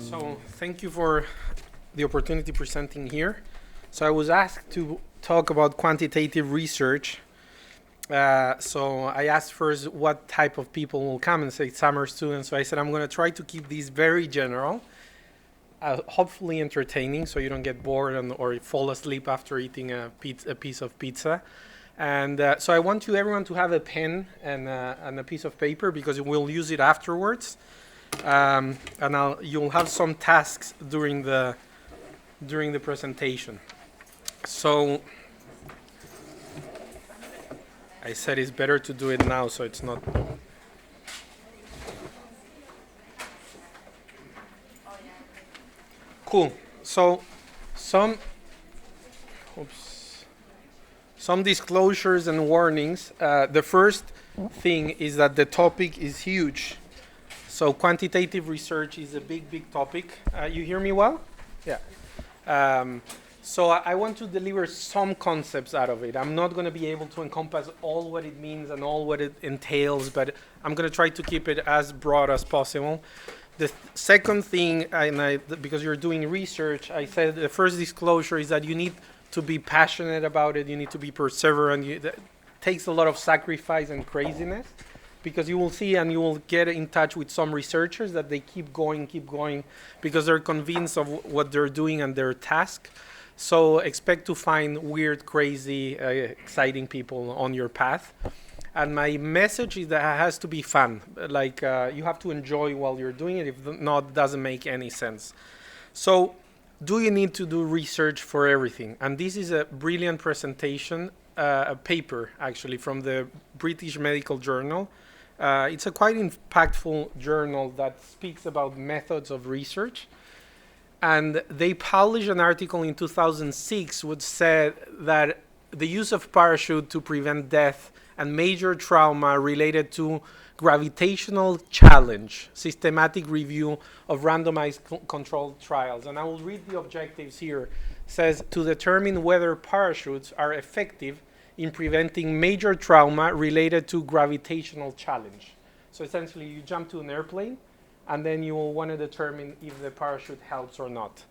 So thank you for the opportunity presenting here. So I was asked to talk about quantitative research. So I asked first what type of people will come and say summer students. So I said I'm going to try to keep these very general, hopefully entertaining, so you don't get bored or fall asleep after eating a piece of pizza. And so I want everyone to have a pen and a piece of paper because we'll use it afterwards. And you'll have some tasks during the presentation. So I said it's better to do it now, so it's not. Cool. So some disclosures and warnings. The first thing is that the topic is huge. So quantitative research is a big topic. You hear me well? Yeah. So I want to deliver some concepts out of it. I'm not going to be able to encompass all what it means and all what it entails, but I'm going to try to keep it as broad as possible. The second thing, because you're doing research, I said the first disclosure is that you need to be passionate about it. You need to be perseverant. It takes a lot of sacrifice and craziness. Because you will see and you will get in touch with some researchers that they keep going, because they're convinced of what they're doing and their task. So expect to find weird, crazy, exciting people on your path. And my message is that it has to be fun. Like you have to enjoy while you're doing it. If not, it doesn't make any sense. So do you need to do research for everything? And this is a brilliant presentation, a paper actually from the British Medical Journal. It's a quite impactful journal that speaks about methods of research. And they published an article in 2006 which said that the use of parachute to prevent death and major trauma related to gravitational challenge, systematic review of randomized controlled trials. And I will read the objectives here. It says to determine whether parachutes are effective in preventing major trauma related to gravitational challenge. So essentially you jump to an airplane and then you will want to determine if the parachute helps or not.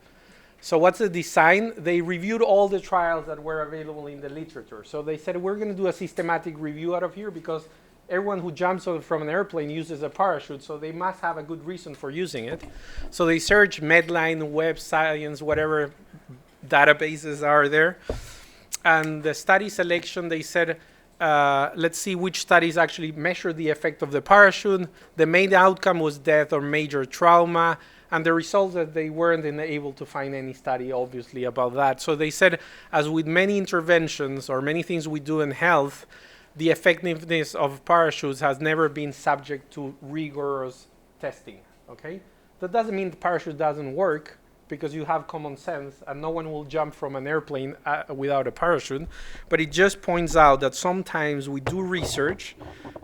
So what's the design? They reviewed all the trials that were available in the literature. So they said we're going to do a systematic review out of here because everyone who jumps from an airplane uses a parachute, so they must have a good reason for using it. So they searched Medline, Web Science, whatever databases are there. And the study selection, they said, let's see which studies actually measure the effect of the parachute. The main outcome was death or major trauma. And the results that they weren't able to find any study, obviously, about that. So they said, as with many interventions or many things we do in health, the effectiveness of parachutes has never been subject to rigorous testing. Okay, that doesn't mean the parachute doesn't work, because you have common sense and no one will jump from an airplane without a parachute. But it just points out that sometimes we do research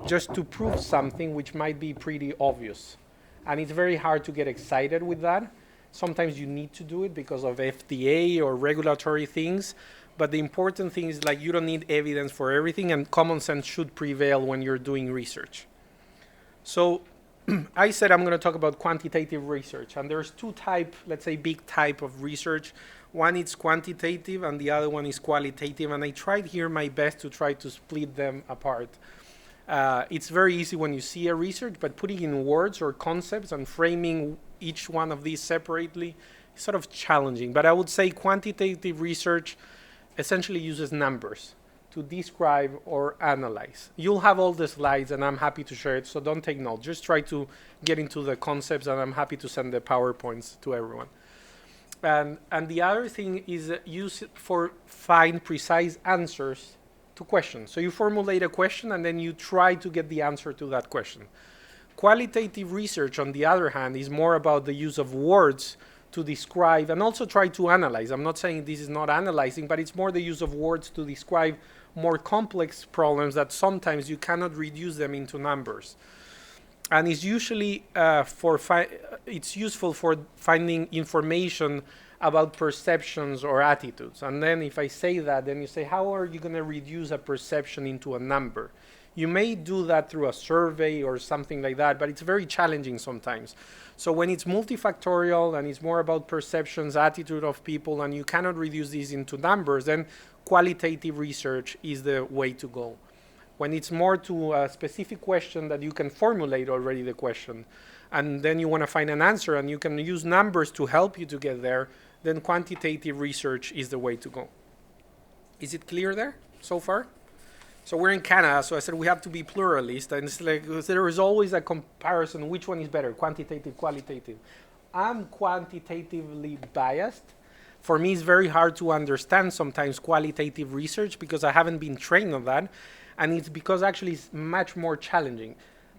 just to prove something which might be pretty obvious. And it's very hard to get excited with that. Sometimes you need to do it because of FDA or regulatory things. But the important thing is like you don't need evidence for everything, and common sense should prevail when you're doing research. So I said I'm going to talk about quantitative research, and there's two type, let's say big type of research. One is quantitative and the other one is qualitative, and I tried here my best to try to split them apart. It's very easy when you see a research, but putting in words or concepts and framing each one of these separately is sort of challenging. But I would say quantitative research essentially uses numbers to describe or analyze. You'll have all the slides and I'm happy to share it, so don't take notes. Just try to get into the concepts and I'm happy to send the PowerPoints to everyone. And the other thing is use it for find precise answers to questions. So you formulate a question and then you try to get the answer to that question. Qualitative research, on the other hand, is more about the use of words to describe and also try to analyze. I'm not saying this is not analyzing, but it's more the use of words to describe more complex problems that sometimes you cannot reduce them into numbers. And it's usually it's useful for finding information about perceptions or attitudes. And then if I say that, then you say, how are you going to reduce a perception into a number? You may do that through a survey or something like that, but it's very challenging sometimes. So when it's multifactorial and it's more about perceptions, attitude of people, and you cannot reduce these into numbers, then qualitative research is the way to go. When it's more to a specific question that you can formulate already the question, and then you want to find an answer and you can use numbers to help you to get there, then quantitative research is the way to go. Is it clear there so far? So we're in Canada, so I said we have to be pluralist, and it's like there is always a comparison, which one is better, quantitative, qualitative. I'm quantitatively biased. For me, it's very hard to understand sometimes qualitative research because I haven't been trained on that, and it's because actually it's much more challenging.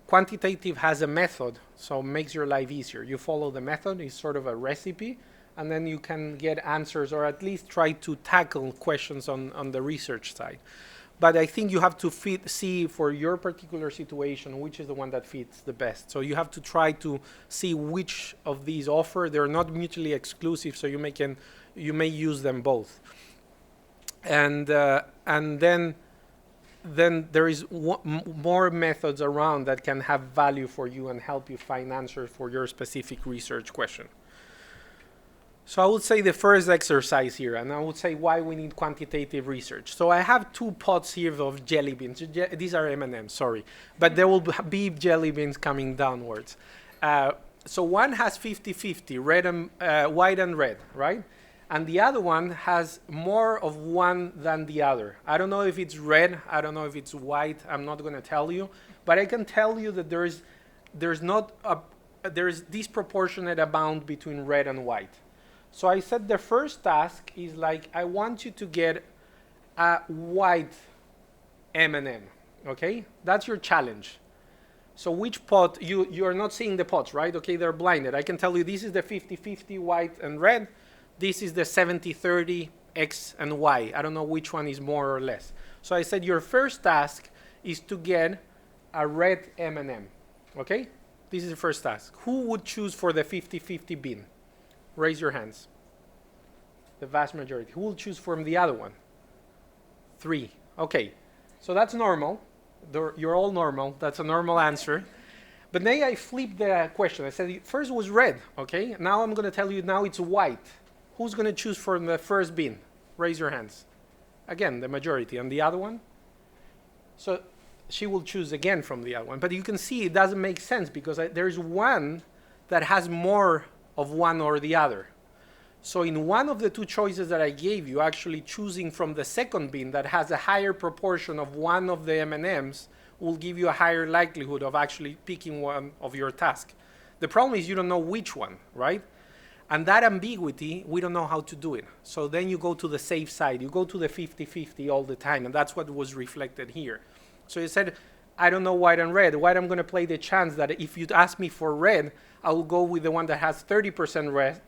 Quantitative has a method, so it makes your life easier. You follow the method, it's sort of a recipe, and then you can get answers or at least try to tackle questions on the research side. But I think you have to see for your particular situation which is the one that fits the best. So you have to try to see which of these offer. They're not mutually exclusive, so you may use them both. And then there is more methods around that can have value for you and help you find answers for your specific research question. So I would say the first exercise here, and I would say why we need quantitative research. So I have 2 pots here of jelly beans. These are M&Ms, sorry. But there will be jelly beans coming downwards. So one has 50-50, red and white and red, right? And the other one has more of one than the other. I don't know if it's red. I don't know if it's white. I'm not going to tell you. But I can tell you that there's disproportionate amount between red and white. So I said the first task is like, I want you to get a white M&M, okay? That's your challenge. So which pot, you're not seeing the pots, right? Okay, they're blinded. I can tell you this is the 50-50 white and red. This is the 70-30 X and Y. I don't know which one is more or less. So I said your first task is to get a red M&M, okay? This is the first task. Who would choose for the 50-50 bin? Raise your hands. The vast majority. Who will choose from the other one? 3. Okay. So that's normal. You're all normal. That's a normal answer. But now I flipped the question. I said first was red. Okay. Now I'm going to tell you now it's white. Who's going to choose from the first bin? Raise your hands. Again, the majority. And the other one? So she will choose again from the other one. But you can see it doesn't make sense because there's one that has more of one or the other. So in one of the 2 choices that I gave you, actually choosing from the second bin that has a higher proportion of one of the M&Ms will give you a higher likelihood of actually picking one of your task. The problem is you don't know which one, right? And that ambiguity, we don't know how to do it. So then you go to the safe side. You go to the 50-50 all the time, and that's what was reflected here. So you said, I don't know white and red. White, I'm going to play the chance that if you'd ask me for red, I will go with the one that has 30% red.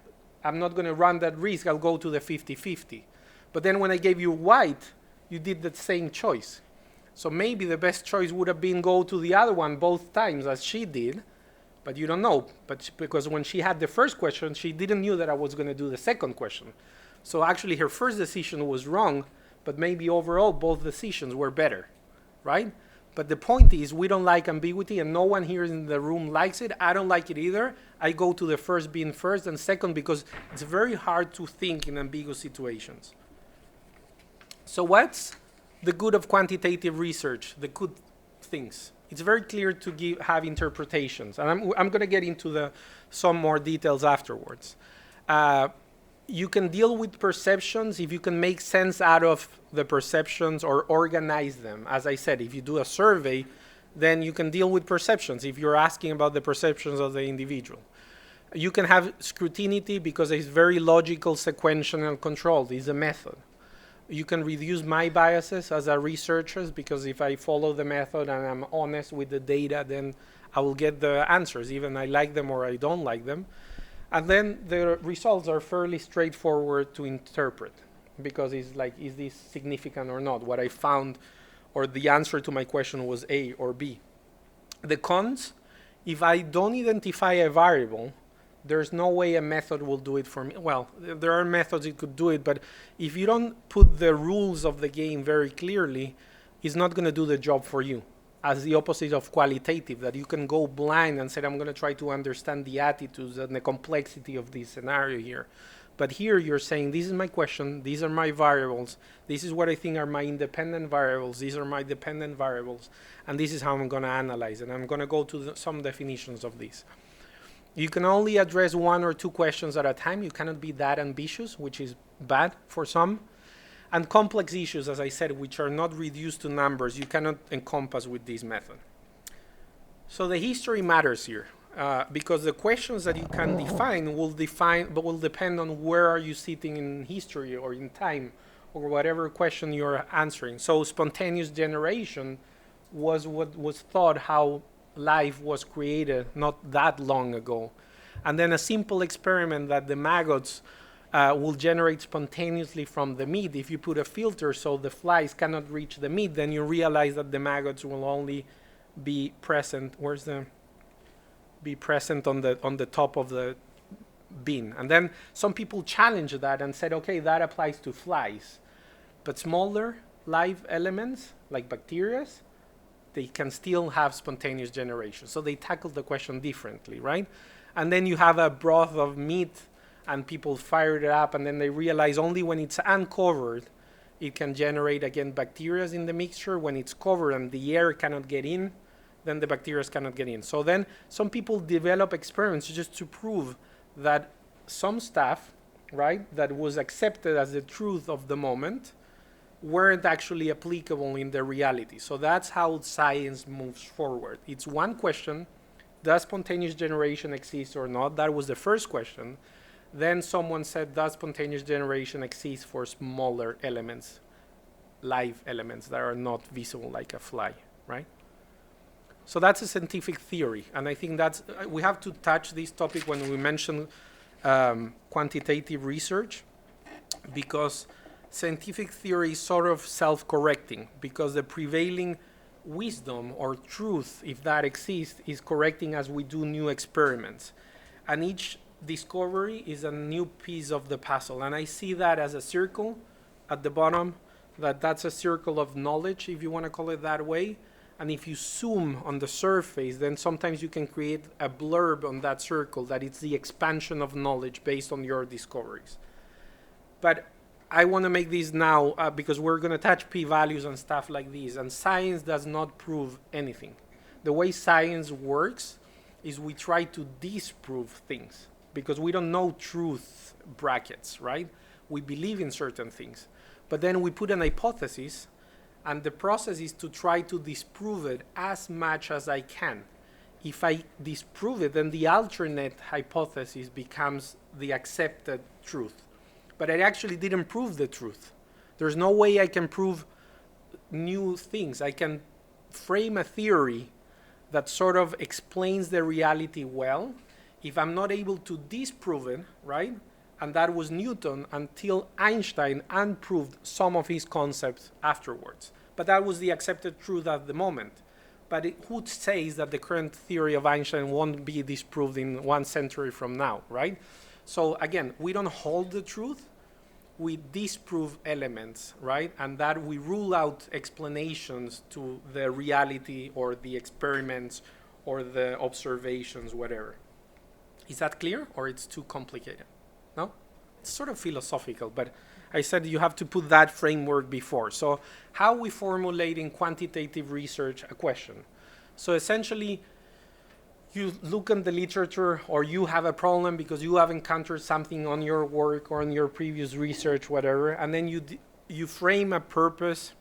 I'm not going to run that risk. I'll go to the 50-50. But then when I gave you white, you did the same choice. So maybe the best choice would have been go to the other one both times as she did, but you don't know. But because when she had the first question, she didn't know that I was going to do the second question. So actually her first decision was wrong, but maybe overall both decisions were better, right? But the point is, we don't like ambiguity, and no one here in the room likes it. I don't like it either. I go to the first bin first and second because it's very hard to think in ambiguous situations. So what's the good of quantitative research, the good things? It's very clear to have interpretations, and I'm going to get into some more details afterwards. You can deal with perceptions if you can make sense out of the perceptions or organize them. As I said, if you do a survey, then you can deal with perceptions if you're asking about the perceptions of the individual. You can have scrutinity because it's very logical, sequential, and controlled. It's a method. You can reduce my biases as a researcher because if I follow the method and I'm honest with the data, then I will get the answers, even I like them or I don't like them. And then the results are fairly straightforward to interpret because it's like, is this significant or not? What I found or the answer to my question was A or B. The cons, if I don't identify a variable, There's no way a method will do it for me. Well, there are methods it could do it, but if you don't put the rules of the game very clearly, it's not going to do the job for you. As the opposite of qualitative, that you can go blind and say, I'm going to try to understand the attitudes and the complexity of this scenario here. But here you're saying, this is my question, these are my variables, this is what I think are my independent variables, these are my dependent variables, and this is how I'm going to analyze it. I'm going to go to some definitions of these. You can only address one or two questions at a time. You cannot be that ambitious, which is bad for some. And complex issues, as I said, which are not reduced to numbers, you cannot encompass with this method. So the history matters here, because the questions that you can define will depend on where are you sitting in history or in time, or whatever question you're answering. So spontaneous generation was what was thought how life was created not that long ago. And then a simple experiment that the maggots will generate spontaneously from the meat. If you put a filter so the flies cannot reach the meat, then you realize that the maggots will only be present. Be present on the top of the bin. And then some people challenged that and said, okay, that applies to flies, but smaller live elements like bacteria, they can still have spontaneous generation. So they tackled the question differently, right? And then you have a broth of meat and people fired it up, and then they realize only when it's uncovered, it can generate, again, bacteria in the mixture. When it's covered and the air cannot get in, then the bacteria cannot get in. So then some people develop experiments just to prove that some stuff, right, that was accepted as the truth of the moment, weren't actually applicable in the reality. So that's how science moves forward. It's one question, does spontaneous generation exist or not? That was the first question. Then someone said, does spontaneous generation exist for smaller elements, live elements that are not visible like a fly, right? So that's a scientific theory. And I think that's, we have to touch this topic when we mention quantitative research, because scientific theory is sort of self-correcting, because the prevailing wisdom or truth, if that exists, is correcting as we do new experiments. And each discovery is a new piece of the puzzle. And I see that as a circle at the bottom, that's a circle of knowledge, if you want to call it that way. And if you zoom on the surface, then sometimes you can create a blurb on that circle that it's the expansion of knowledge based on your discoveries. But I want to make this now because we're going to touch p-values and stuff like this. And science does not prove anything. The way science works is we try to disprove things because we don't know truth brackets, right? We believe in certain things. But then we put an hypothesis, and the process is to try to disprove it as much as I can. If I disprove it, then the alternate hypothesis becomes the accepted truth. But I actually didn't prove the truth. There's no way I can prove new things. I can frame a theory that sort of explains the reality well. If I'm not able to disprove it, right? And that was Newton until Einstein unproved some of his concepts afterwards. But that was the accepted truth at the moment. But who says that the current theory of Einstein won't be disproved in 1 century from now, right? So again, we don't hold the truth, we disprove elements, right? And that we rule out explanations to the reality or the experiments or the observations, whatever. Is that clear or it's too complicated? No? It's sort of philosophical, but I said you have to put that framework before. So how we formulate in quantitative research a question. So essentially, you look in the literature or you have a problem because you have encountered something on your work or on your previous research, whatever, and then you frame a purpose.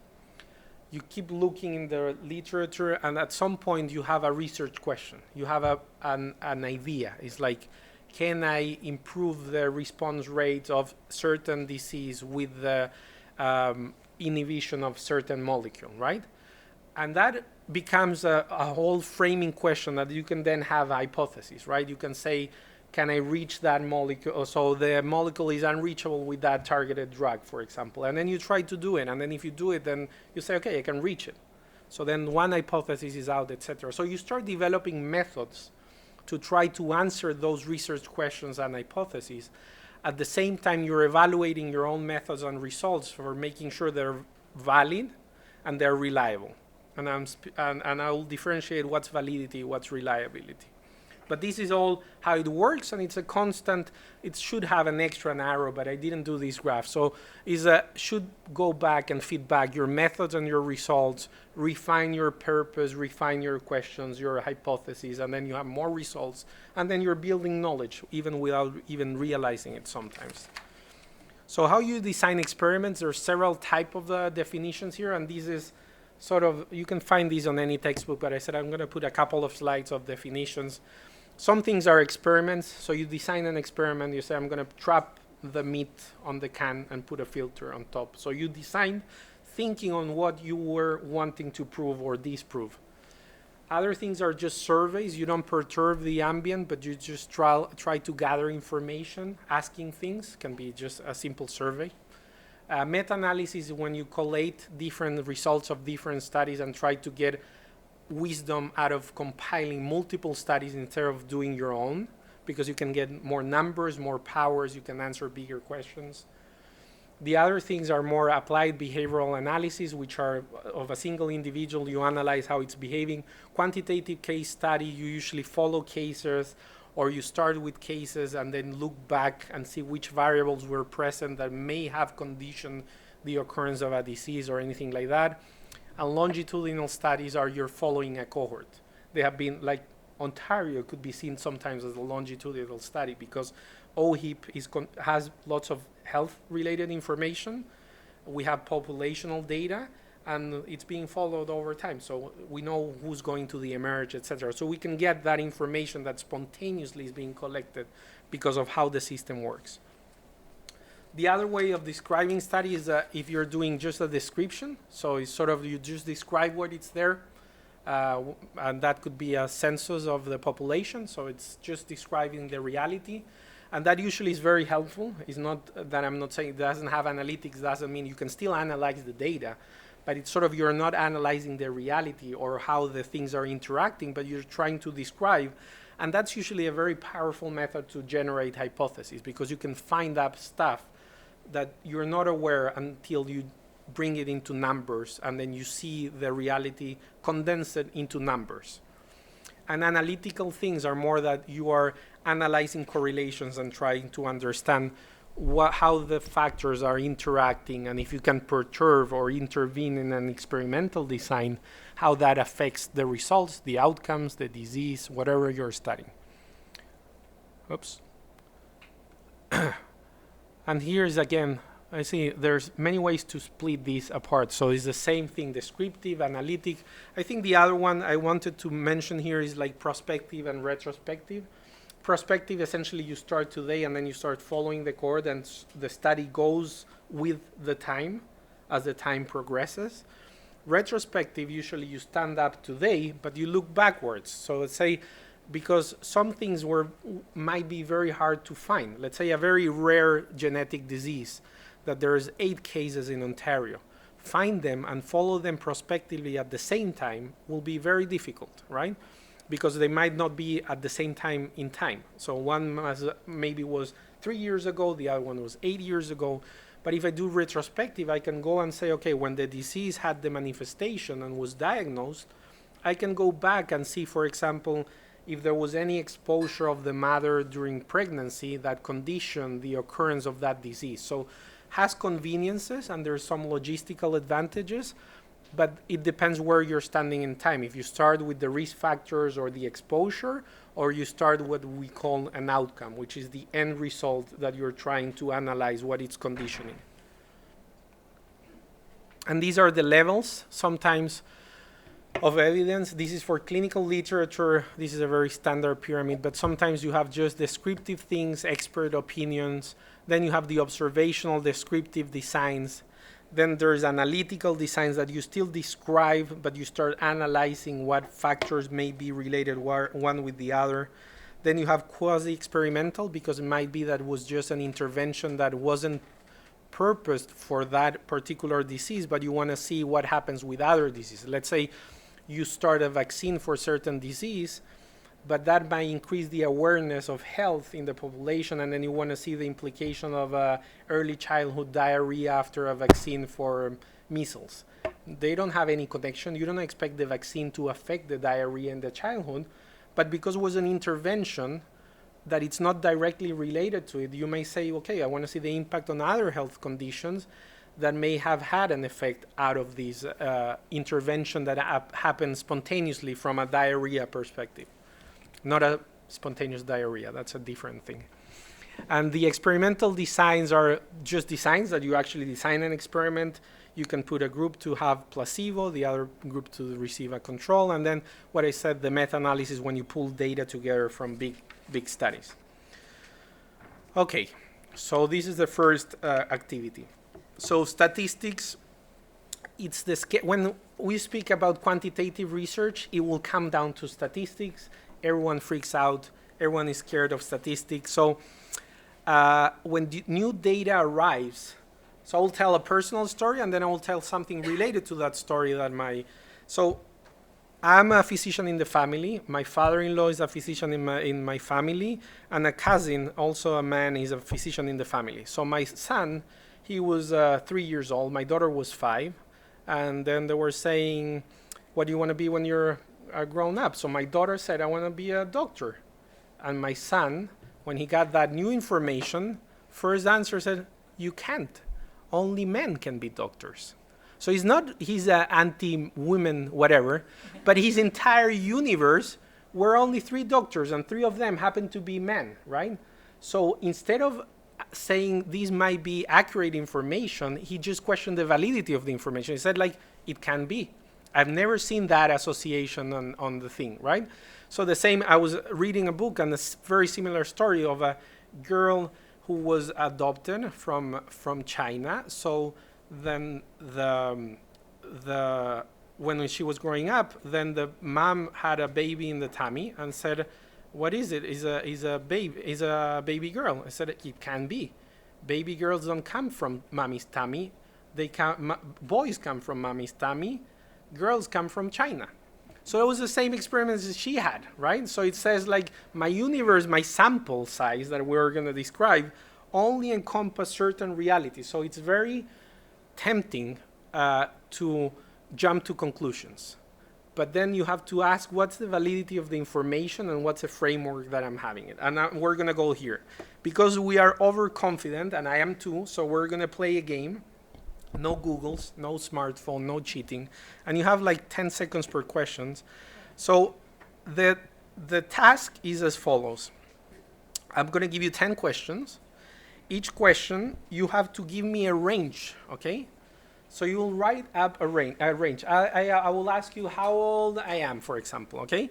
You keep looking in the literature, and at some point you have a research question. You have an idea. It's like, can I improve the response rate of certain disease with the inhibition of certain molecule, right? And that becomes a whole framing question that you can then have a hypothesis, right? You can say, can I reach that molecule? So the molecule is unreachable with that targeted drug, for example. And then you try to do it. And then if you do it, then you say, okay, I can reach it. So then one hypothesis is out, etc. So you start developing methods to try to answer those research questions and hypotheses. At the same time, you're evaluating your own methods and results for making sure they're valid and they're reliable. And I will differentiate what's validity, what's reliability. But this is all how it works, and it's a constant. It should have an extra arrow, but I didn't do this graph. So should go back and feed back your methods and your results, refine your purpose, refine your questions, your hypotheses, and then you have more results. And then you're building knowledge, even without even realizing it sometimes. So how you design experiments, there are several types of definitions here, and this is sort of, you can find these on any textbook, but I said I'm going to put a couple of slides of definitions. Some things are experiments. So you design an experiment, you say I'm going to trap the meat on the can and put a filter on top. So you design thinking on what you were wanting to prove or disprove. Other things are just surveys. You don't perturb the ambient, but you just try to gather information. Asking things can be just a simple survey. Meta-analysis is when you collate different results of different studies and try to get wisdom out of compiling multiple studies instead of doing your own, because you can get more numbers, more powers, you can answer bigger questions. The other things are more applied behavioral analysis, which are of a single individual. You analyze how it's behaving. Quantitative case study, you usually follow cases, or you start with cases and then look back and see which variables were present that may have conditioned the occurrence of a disease or anything like that. And longitudinal studies are you're following a cohort. They have been, like Ontario could be seen sometimes as a longitudinal study because OHIP has lots of health-related information. We have populational data, and it's being followed over time. So we know who's going to the emerge, etc. So we can get that information that spontaneously is being collected because of how the system works. The other way of describing study is if you're doing just a description. So it's sort of you just describe what it's there. And that could be a census of the population. So it's just describing the reality. And that usually is very helpful. It's not that I'm not saying it doesn't have analytics, doesn't mean you can still analyze the data. But it's sort of you're not analyzing the reality or how the things are interacting, but you're trying to describe. And that's usually a very powerful method to generate hypotheses because you can find up stuff that you're not aware until you bring it into numbers, and then you see the reality condensed into numbers. And analytical things are more that you are analyzing correlations and trying to understand how the factors are interacting, and if you can perturb or intervene in an experimental design, how that affects the results, the outcomes, the disease, whatever you're studying. Oops. And here's again, I see there's many ways to split these apart. So it's the same thing, descriptive, analytic. I think the other one I wanted to mention here is like prospective and retrospective. Prospective, essentially you start today and then you start following the cohort, and the study goes with the time as the time progresses. Retrospective, usually you stand up today, but you look backwards. So let's say, because some things might be very hard to find. Let's say a very rare genetic disease that there's 8 cases in Ontario. Find them and follow them prospectively at the same time will be very difficult, right? Because they might not be at the same time in time. So one maybe was 3 years ago, the other one was 8 years ago. But if I do retrospective, I can go and say, okay, when the disease had the manifestation and was diagnosed, I can go back and see, for example, if there was any exposure of the mother during pregnancy that conditioned the occurrence of that disease. So has conveniences and there's some logistical advantages, but it depends where you're standing in time. If you start with the risk factors or the exposure, or you start what we call an outcome, which is the end result that you're trying to analyze what it's conditioning. And these are the levels sometimes of evidence. This is for clinical literature. This is a very standard pyramid, but sometimes you have just descriptive things, expert opinions. Then you have the observational descriptive designs. Then there's analytical designs that you still describe, but you start analyzing what factors may be related one with the other. Then you have quasi-experimental, because it might be that it was just an intervention that wasn't purposed for that particular disease, but you want to see what happens with other diseases. Let's say you start a vaccine for a certain disease, but that might increase the awareness of health in the population, and then you want to see the implication of early childhood diarrhea after a vaccine for measles. They don't have any connection. You don't expect the vaccine to affect the diarrhea in the childhood, but because it was an intervention that it's not directly related to it, you may say, okay, I want to see the impact on other health conditions that may have had an effect out of this intervention that happened spontaneously from a diarrhea perspective. Not a spontaneous diarrhea, that's a different thing. And the experimental designs are just designs that you actually design an experiment. You can put a group to have placebo, the other group to receive a control, and then what I said, the meta-analysis when you pull data together from big studies. Okay, so this is the first activity. So statistics, it's the when we speak about quantitative research, it will come down to statistics. Everyone freaks out. Everyone is scared of statistics. So when new data arrives, so I'll tell a personal story, and then I will tell something related to that story that so I'm a physician in the family. My father-in-law is a physician in my family, and a cousin, also a man, is a physician in the family. So my son, he was 3 years old. My daughter was 5. And then they were saying, what do you want to be when you're grown up? So my daughter said, I want to be a doctor. And my son, when he got that new information, first answer said, you can't. Only men can be doctors. So he's anti-women, whatever, but his entire universe were only 3 doctors, and 3 of them happened to be men, right? So instead of saying this might be accurate information, he just questioned the validity of the information. He said, like, it can be. I've never seen that association on the thing, right? So the same, I was reading a book and a very similar story of a girl who was adopted from China. So then when she was growing up, then the mom had a baby in the tummy and said, what is it? Is a baby girl. I said, it can be. Baby girls don't come from mommy's tummy. Boys come from mommy's tummy. Girls come from China. So it was the same experiment as she had, right? So it says, like, my universe, my sample size that we're going to describe only encompass certain realities. So it's very tempting to jump to conclusions. But then you have to ask, what's the validity of the information and what's the framework that I'm having it? And we're going to go here. Because we are overconfident, and I am too, so we're going to play a game. No Googles, no smartphone, no cheating. And you have like 10 seconds per question. So the task is as follows. I'm going to give you 10 questions. Each question, you have to give me a range, okay? So you will write up a range. I will ask you how old I am, for example, okay?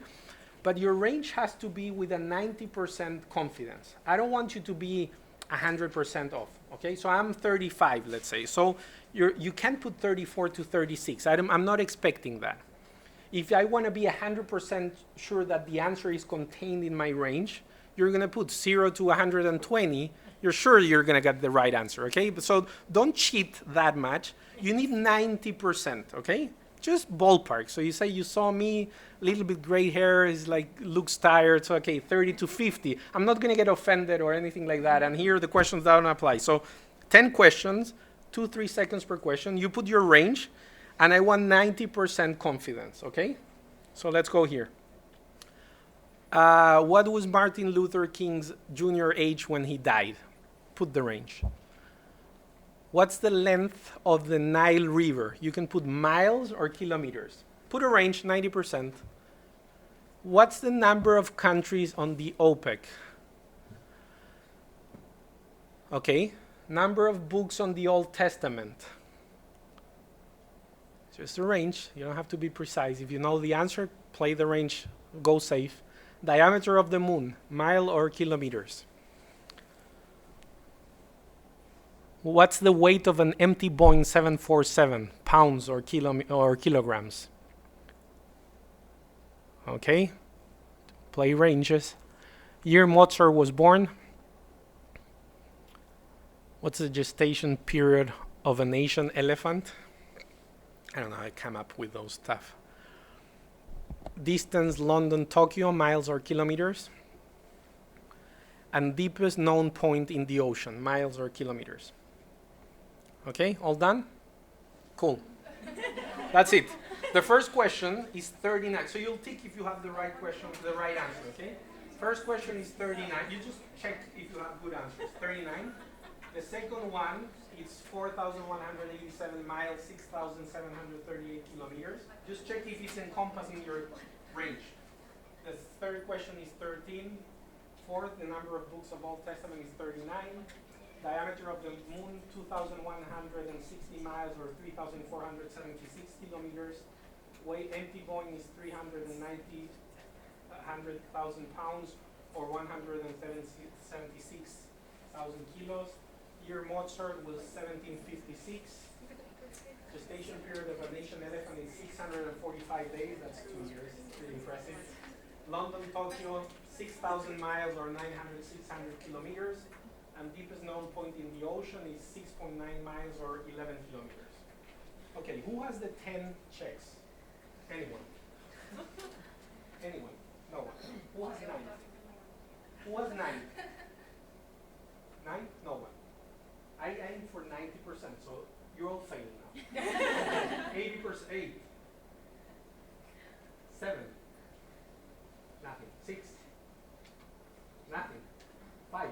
But your range has to be with a 90% confidence. I don't want you to be 100% off, okay? So I'm 35, let's say. So you can put 34 to 36. I'm not expecting that. If I want to be 100% sure that the answer is contained in my range, you're going to put 0 to 120. You're sure you're going to get the right answer, okay? So don't cheat that much. You need 90%, okay? Just ballpark. So you say you saw me, a little bit gray hair, is like, looks tired, so okay, 30 to 50. I'm not going to get offended or anything like that. And here the questions don't apply. So 10 questions, 2-3 seconds per question. You put your range, and I want 90% confidence, okay? So let's go here. What was Martin Luther King's Jr. age when he died? Put the range. What's the length of the Nile River? You can put miles or kilometers. Put a range, 90%. What's the number of countries on the OPEC? Okay. Number of books on the Old Testament. Just a range. You don't have to be precise. If you know the answer, play the range. Go safe. Diameter of the moon, mile or kilometers? What's the weight of an empty Boeing 747? Pounds or kilograms? Okay. Play ranges. Year Mozart was born. What's the gestation period of an Asian elephant? I don't know, I come up with those stuff. distance London, Tokyo, miles or kilometers. And deepest known point in the ocean, miles or kilometers. Okay, all done? Cool. That's it. The first question is 39. So you'll tick if you have the right question, the right answer, okay? First question is 39. You just check if you have good answers. 39. The second one is 4,187 miles, 6,738 kilometers. Just check if it's encompassing your range. The third question is 13. Fourth, the number of books of Old Testament is 39. Diameter of the moon, 2,160 miles or 3,476 kilometers. Weight, empty Boeing is 100,000 pounds or 176,000 kilos. Year Mozart was 1756. Gestation period of a nation elephant is 645 days. That's 2 years. Pretty impressive. London, Tokyo, 6,000 miles or 600 kilometers. And deepest known point in the ocean is 6.9 miles or 11 kilometers. Okay, who has the 10 checks? Anyone? Anyone? No one. Who has 9? Who has 9? 9? No one. I aim for 90%, so you're all failing now. 80%, 8. 7. Nothing. 6. Nothing. 5.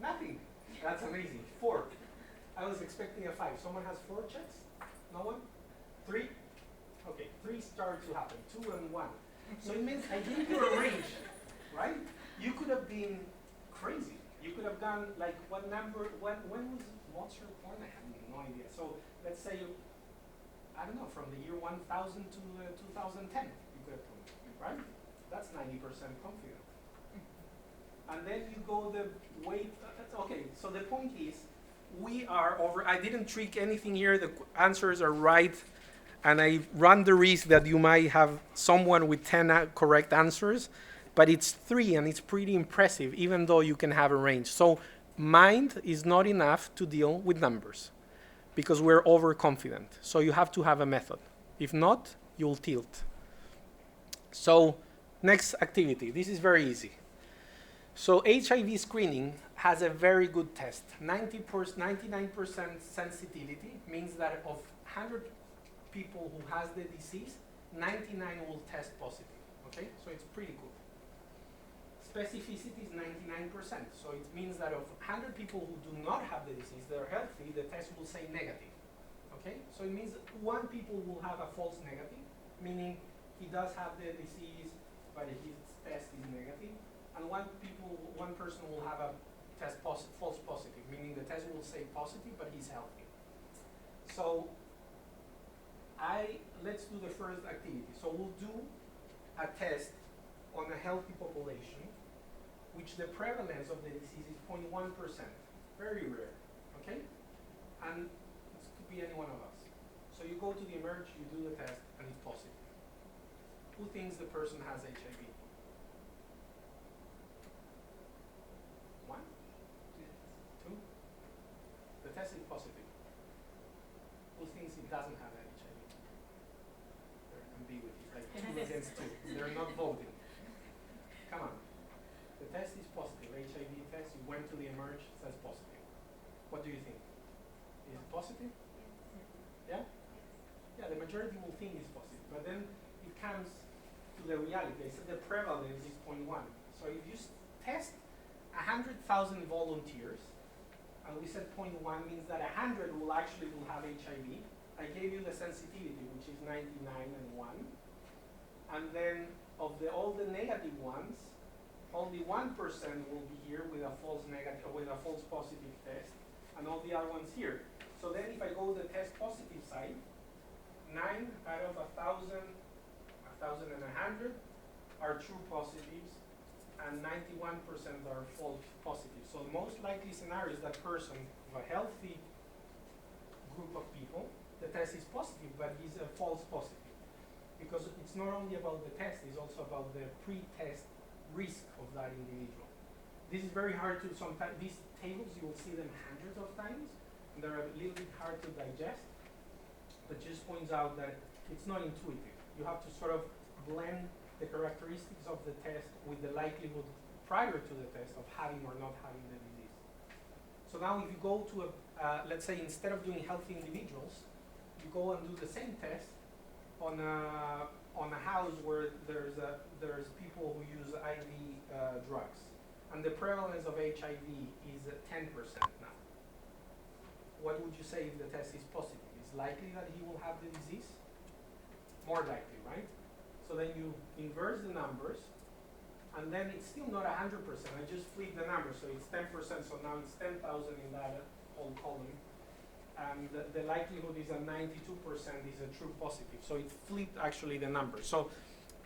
Nothing. That's amazing. 4. I was expecting a 5. Someone has 4 checks? No one? 3? Okay, 3 started to happen. 2 and 1. So it means I gave you a range, right? You could have been crazy. You could have gone like what number? When was Mozart born? I have no idea. So let's say I don't know, from the year 1000 to 2010. You could have told me, right? That's 90% confident. And then you go the weight. Okay, so the point is, we are over. I didn't trick anything here. The answers are right, and I run the risk that you might have someone with 10 correct answers, but it's 3, and it's pretty impressive, even though you can have a range. So mind is not enough to deal with numbers, because we're overconfident. So you have to have a method. If not, you'll tilt. So next activity. This is very easy. So HIV screening has a very good test. 99% sensitivity means that of 100 people who has the disease, 99 will test positive. Okay, so it's pretty good. Specificity is 99%. So it means that of 100 people who do not have the disease, they're healthy, the test will say negative. Okay, so it means 1 people will have a false negative, meaning he does have the disease, but his test is negative. And one person will have a false positive, meaning the test will say positive, but he's healthy. So let's do the first activity. So we'll do a test on a healthy population, which the prevalence of the disease is 0.1%, very rare, okay? And it could be any one of us. So you go to the Emerge, you do the test, and it's positive. Who thinks the person has HIV? 1? 2? The test is positive. Who thinks it doesn't have HIV? They're ambiguity, like 2 against 2. They're not voting. Come on. The test is positive. HIV test, you went to the Emerge, says positive. What do you think? Is it positive? Yeah? Yeah, the majority will think it's positive. But then it comes to the reality. They said the prevalence is 0.1. So if you test 100,000 volunteers, and we said 0.1 means that 100 will have HIV. I gave you the sensitivity, which is 99 and 1. And then of all the negative ones, only 1% will be here with a false negative, with a false positive test, and all the other ones here. So then if I go to the test positive side, 9 out of 1,000, 1,100 are true positives, and 91% are false positives. So the most likely scenario is that person of a healthy group of people, the test is positive, but he's a false positive. Because it's not only about the test, it's also about the pre-test risk of that individual. This is very hard to, sometimes, these tables, you will see them hundreds of times, and they're a little bit hard to digest, but just points out that it's not intuitive. You have to sort of blend the characteristics of the test with the likelihood prior to the test of having or not having the disease. So now if you go to let's say instead of doing healthy individuals, you go and do the same test on a house where there's people who use IV drugs, and the prevalence of HIV is 10% now. What would you say if the test is positive? It's likely that he will have the disease? More likely, right? So then you inverse the numbers, and then it's still not 100%. I just flip the numbers, so it's 10%, so now it's 10,000 in that whole column. And the likelihood is that 92% is a true positive. So it flipped actually the numbers. So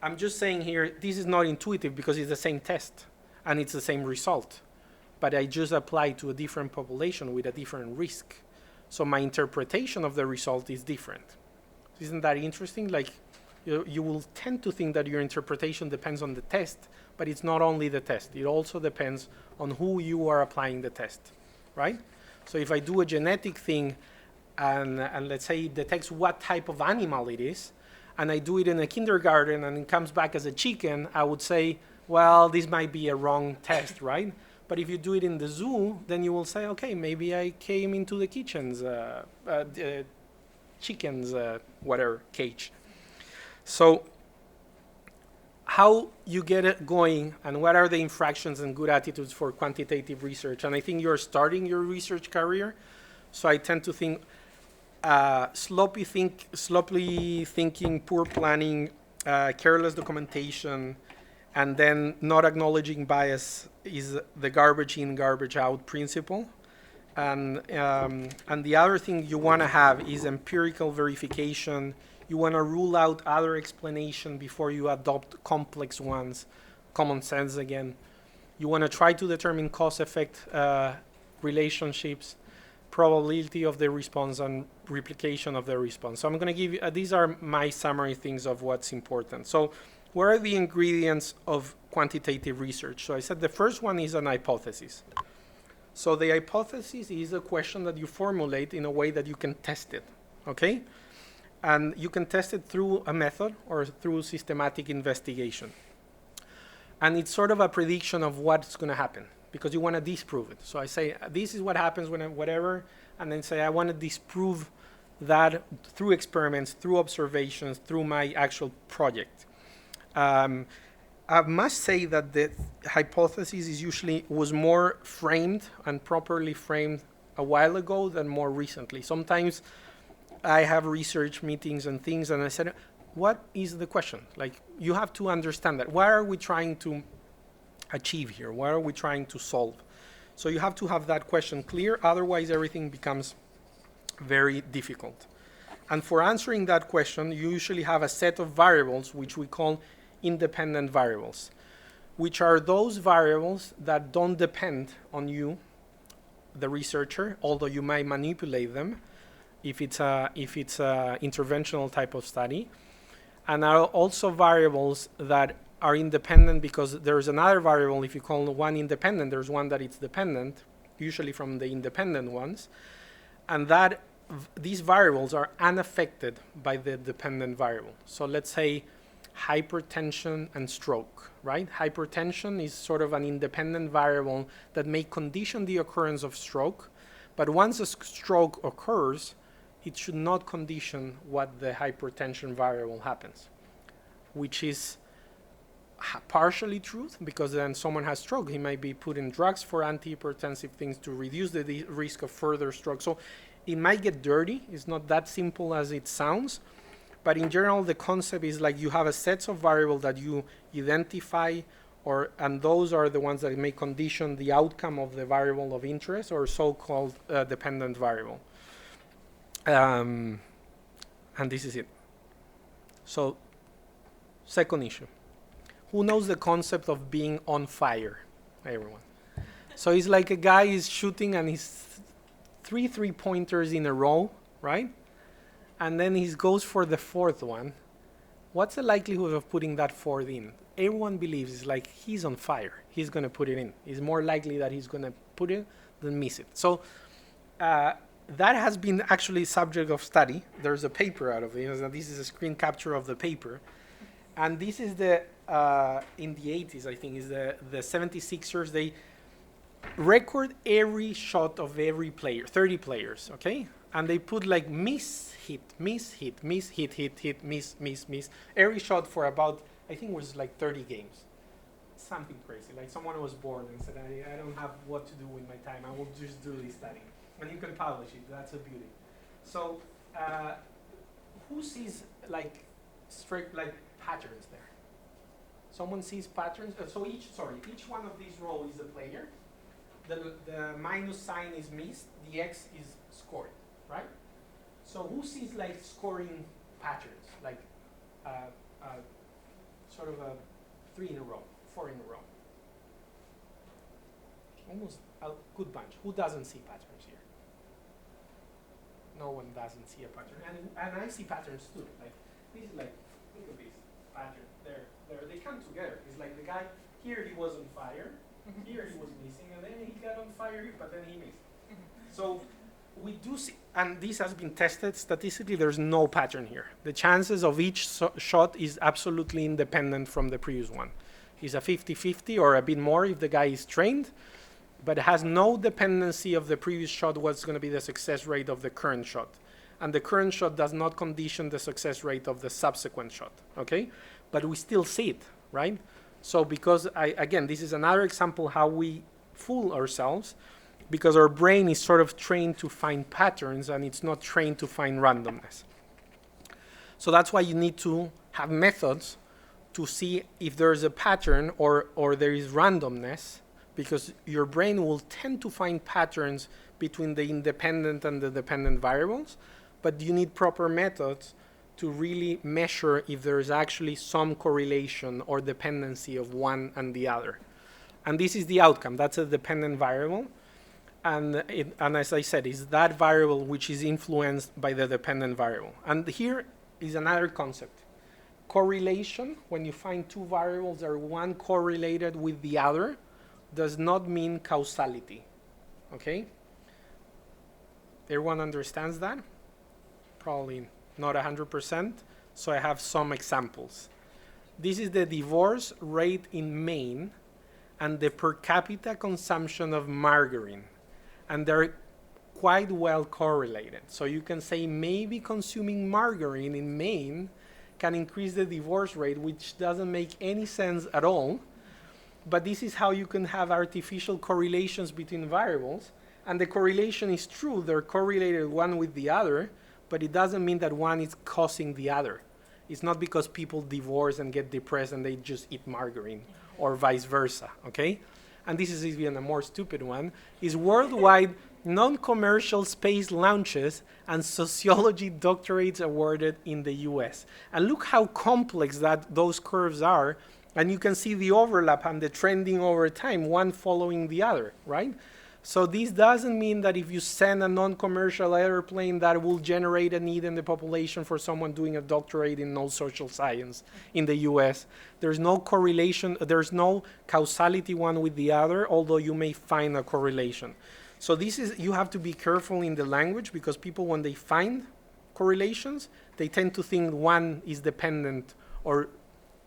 I'm just saying here, this is not intuitive because it's the same test and it's the same result. But I just apply to a different population with a different risk. So my interpretation of the result is different. Isn't that interesting? Like you will tend to think that your interpretation depends on the test, but it's not only the test. It also depends on who you are applying the test, right? So if I do a genetic thing and let's say it detects what type of animal it is, and I do it in a kindergarten and it comes back as a chicken, I would say, well, this might be a wrong test, right? But if you do it in the zoo, then you will say, okay, maybe I came into the chicken's whatever cage. So how you get it going and what are the infractions and good attitudes for quantitative research? And I think you're starting your research career, so I tend to think sloppy thinking, poor planning, careless documentation, and then not acknowledging bias is the garbage in, garbage out principle. And the other thing you want to have is empirical verification. You want to rule out other explanation before you adopt complex ones, common sense again. You want to try to determine cause-effect relationships, probability of the response, and replication of the response. So I'm going to give you, these are my summary things of what's important. So what are the ingredients of quantitative research? So I said the first one is an hypothesis. So the hypothesis is a question that you formulate in a way that you can test it, okay? And you can test it through a method or through systematic investigation. And it's sort of a prediction of what's going to happen because you want to disprove it. So I say, this is what happens when whatever, and then say, I want to disprove that through experiments, through observations, through my actual project. I must say that the hypothesis was more framed and properly framed a while ago than more recently. Sometimes I have research meetings and things, and I said, what is the question? Like, you have to understand that. What are we trying to achieve here? What are we trying to solve? So you have to have that question clear, otherwise everything becomes very difficult. And for answering that question, you usually have a set of variables, which we call independent variables, which are those variables that don't depend on you, the researcher, although you might manipulate them if it's a interventional type of study, and are also variables that are independent because there's another variable. If you call one independent, there's one that it's dependent, usually from the independent ones, and that these variables are unaffected by the dependent variable. So let's say hypertension and stroke, right? Hypertension is sort of an independent variable that may condition the occurrence of stroke, but once a stroke occurs, it should not condition what the hypertension variable happens, which is partially true because then someone has stroke, he might be put in drugs for antihypertensive things to reduce the risk of further stroke. So it might get dirty. It's not that simple as it sounds. But in general, the concept is like you have a set of variables that you identify, and those are the ones that may condition the outcome of the variable of interest or so-called dependent variable. And this is it. So, second issue. Who knows the concept of being on fire? Everyone. So it's like a guy is shooting and he's three pointers in a row, right? And then he goes for the fourth one. What's the likelihood of putting that fourth in? Everyone believes it's like he's on fire. He's going to put it in. It's more likely that he's going to put it than miss it. So that has been actually subject of study. There's a paper out of it. This is a screen capture of the paper. And this is the, in the 80s, I think, is the 76ers. They record every shot of every player, 30 players, okay? And they put like miss, hit, hit, miss. Every shot for about, I think it was like 30 games. Something crazy. Like someone was born and said, I don't have what to do with my time. I will just do this study. And you can publish it. That's a beauty. So who sees like strict like patterns there? Someone sees patterns. So each one of these rows is a player. The minus sign is missed. The X is scored, right? So who sees like scoring patterns, like sort of a 3 in a row, 4 in a row? Almost a good bunch. Who doesn't see patterns here? No one doesn't see a pattern, and I see patterns too. Like this is like, look at this pattern. There, they come together. It's like the guy here, he was on fire. Here he was missing, and then he got on fire, but then he missed. So we do see, and this has been tested statistically. There's no pattern here. The chances of each shot is absolutely independent from the previous one. It's a 50-50 or a bit more if the guy is trained, but it has no dependency of the previous shot what's going to be the success rate of the current shot. And the current shot does not condition the success rate of the subsequent shot, okay? But we still see it, right? So because, again, this is another example how we fool ourselves, because our brain is sort of trained to find patterns and it's not trained to find randomness. So that's why you need to have methods to see if there's a pattern or there is randomness, because your brain will tend to find patterns between the independent and the dependent variables, but you need proper methods to really measure if there is actually some correlation or dependency of one and the other. And this is the outcome. That's a dependent variable. And as I said, it's that variable which is influenced by the dependent variable. And here is another concept. Correlation, when you find two variables that are one correlated with the other, does not mean causality. Okay? Everyone understands that? Probably not 100%, so I have some examples. This is the divorce rate in Maine and the per capita consumption of margarine, and they're quite well correlated. So you can say maybe consuming margarine in Maine can increase the divorce rate, which doesn't make any sense at all, but this is how you can have artificial correlations between variables, and the correlation is true, they're correlated one with the other, but it doesn't mean that one is causing the other. It's not because people divorce and get depressed and they just eat margarine, or vice versa, okay? And this is even a more stupid one, is worldwide non-commercial space launches and sociology doctorates awarded in the US. And look how complex that those curves are, and you can see the overlap and the trending over time, one following the other, right? So this doesn't mean that if you send a non-commercial airplane that will generate a need in the population for someone doing a doctorate in no social science in the US. There's no correlation, there's no causality one with the other, although you may find a correlation. So this is, you have to be careful in the language, because people, when they find correlations, they tend to think one is dependent or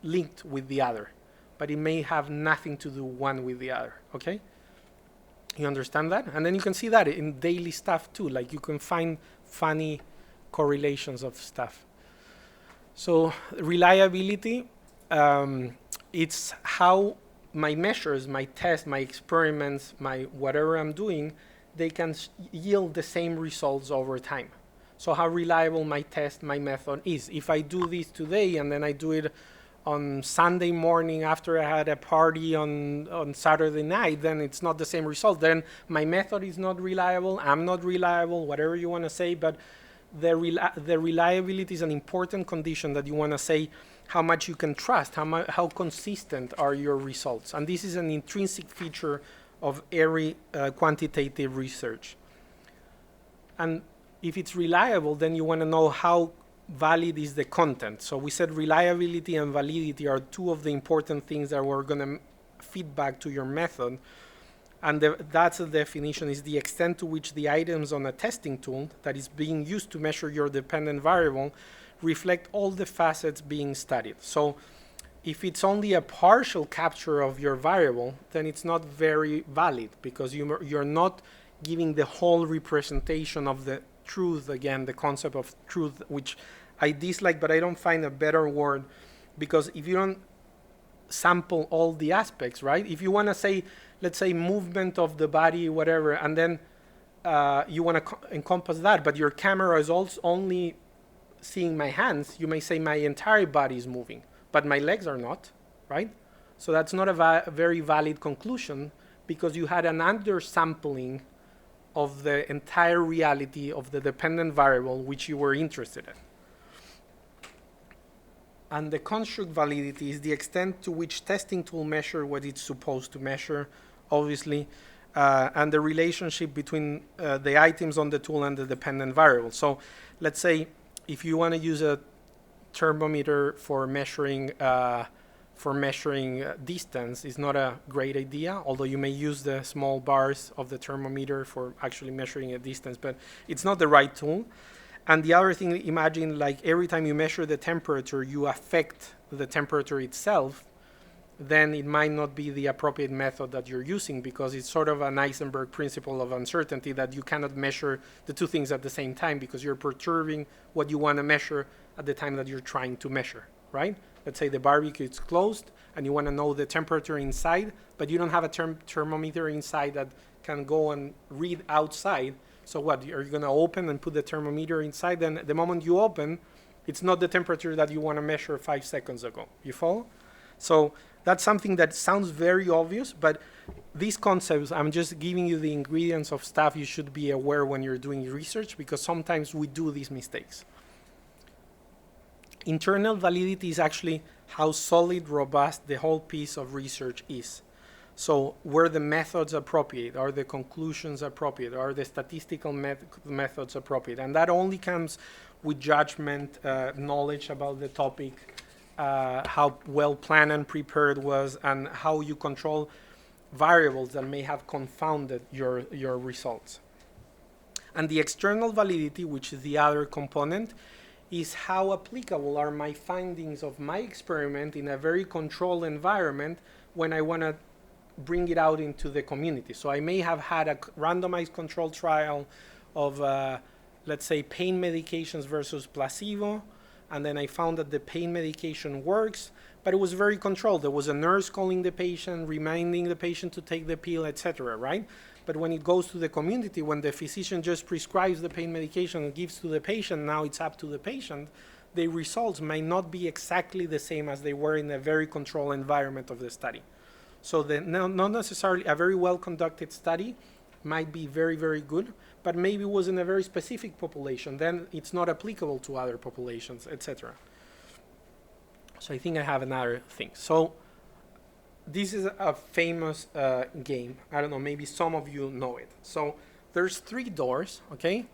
linked with the other, but it may have nothing to do one with the other, okay? You understand that? And then you can see that in daily stuff too, like you can find funny correlations of stuff. So reliability, it's how my measures, my tests, my experiments, my whatever I'm doing, they can yield the same results over time. So how reliable my test, my method is. If I do this today and then I do it on Sunday morning after I had a party on Saturday night, then it's not the same result. Then my method is not reliable, I'm not reliable, whatever you want to say, but the reliability is an important condition that you want to say how much you can trust, how consistent are your results. And this is an intrinsic feature of every quantitative research. And if it's reliable, then you want to know how valid is the content. So we said reliability and validity are two of the important things that we're going to feed back to your method. And that's the definition, is the extent to which the items on a testing tool that is being used to measure your dependent variable reflect all the facets being studied. So if it's only a partial capture of your variable, then it's not very valid, because you're not giving the whole representation of the truth. Again, the concept of truth, which I dislike, but I don't find a better word, because if you don't sample all the aspects, right? If you want to say, let's say, movement of the body, whatever, and then you want to encompass that, but your camera is also only seeing my hands, you may say my entire body is moving, but my legs are not, right? So that's not a very valid conclusion, because you had an undersampling of the entire reality of the dependent variable which you were interested in. And the construct validity is the extent to which testing tool measure what it's supposed to measure, obviously, and the relationship between the items on the tool and the dependent variable. So let's say if you want to use a thermometer for measuring distance, is not a great idea, although you may use the small bars of the thermometer for actually measuring a distance, but it's not the right tool. And the other thing, imagine like every time you measure the temperature, you affect the temperature itself, then it might not be the appropriate method that you're using, because it's sort of an Eisenberg principle of uncertainty, that you cannot measure the two things at the same time, because you're perturbing what you want to measure at the time that you're trying to measure, right? Let's say the barbecue is closed and you want to know the temperature inside, but you don't have a thermometer inside that can go and read outside. So what, are you going to open and put the thermometer inside? Then the moment you open, it's not the temperature that you want to measure 5 seconds ago. You follow? So that's something that sounds very obvious, but these concepts, I'm just giving you the ingredients of stuff you should be aware when you're doing research, because sometimes we do these mistakes. Internal validity is actually how solid, robust the whole piece of research is. So were the methods appropriate? Are the conclusions appropriate? Are the statistical methods appropriate? And that only comes with judgment, knowledge about the topic, how well planned and prepared was, and how you control variables that may have confounded your results. And the external validity, which is the other component, is how applicable are my findings of my experiment in a very controlled environment when I want to bring it out into the community. So I may have had a randomized controlled trial of, let's say, pain medications versus placebo, and then I found that the pain medication works, but it was very controlled. There was a nurse calling the patient, reminding the patient to take the pill, etc., right? But when it goes to the community, when the physician just prescribes the pain medication and gives to the patient, now it's up to the patient, the results may not be exactly the same as they were in a very controlled environment of the study. So not necessarily a very well-conducted study might be very, very good, but maybe was in a very specific population. Then it's not applicable to other populations, etc. So I think I have another thing. So this is a famous game. I don't know, maybe some of you know it. So there's 3 doors, okay?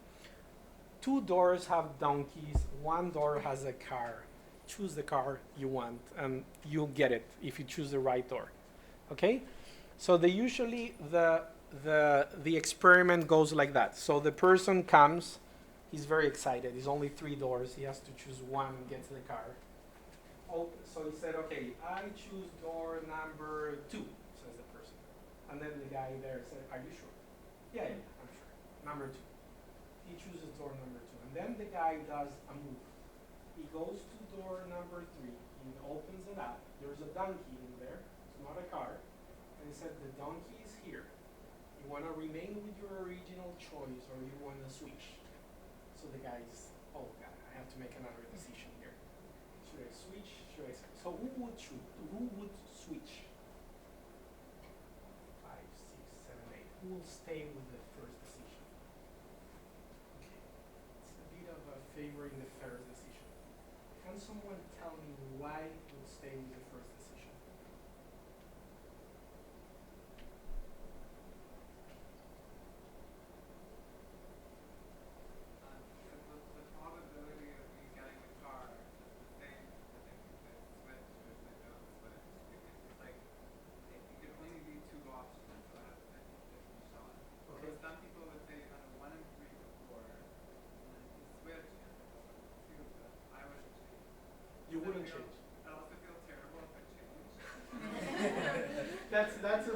2 doors have donkeys, 1 door has a car. Choose the car you want, and you'll get it if you choose the right door. Okay, so usually the experiment goes like that. So the person comes, he's very excited. There's only 3 doors. He has to choose one and gets the car. Oh, so he said, okay, I choose door number 2, says the person. And then the guy there said, are you sure? Yeah, I'm sure. Number 2. He chooses door number 2. And then the guy does a move. He goes to door number 3. He opens it up. There's a donkey in there. Not a car, and he said the donkey is here. You want to remain with your original choice, or you want to switch? So the guy's, oh God, I have to make another decision here. Should I switch? Should I? So who would choose? Who would switch? 5, 6, 7, 8. Who will stay with the first decision? Okay, it's a bit of a favor in the first decision. Can someone tell me why would stay with the first decision?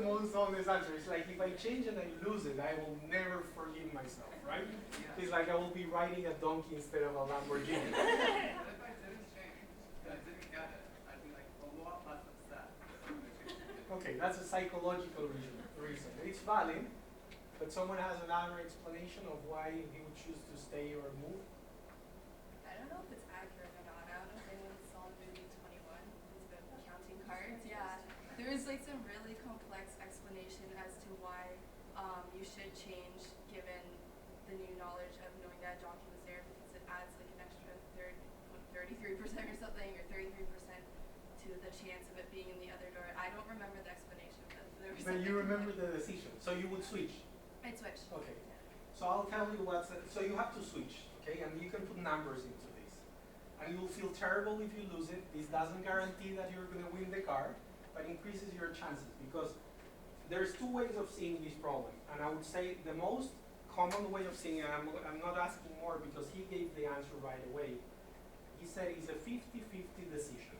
the most honest answer. It's like if I change and I lose it, I will never forgive myself, right? Yeah. It's like I will be riding a donkey instead of a Lamborghini. If I didn't change and I didn't get it, I'd be like a lot less upset. Okay, that's a psychological reason. It's valid, but someone has another explanation of why he would choose to stay or move? I don't know if it's accurate or not. I don't know if anyone saw the movie 21. It's about counting cards. Yeah. There was like some really complex explanation as to why you should change given the new knowledge of knowing that a donkey was there, because it adds like an extra 33% or something, or 33% to the chance of it being in the other door. I don't remember the explanation, but there was. But you remember the decision, so you would switch. I'd switch. Okay. So I'll tell you so you have to switch, okay? And you can put numbers into this. And you'll feel terrible if you lose it. This doesn't guarantee that you're going to win the car, but increases your chances, because there's two ways of seeing this problem. And I would say the most common way of seeing it, I'm not asking more because he gave the answer right away. He said it's a 50-50 decision.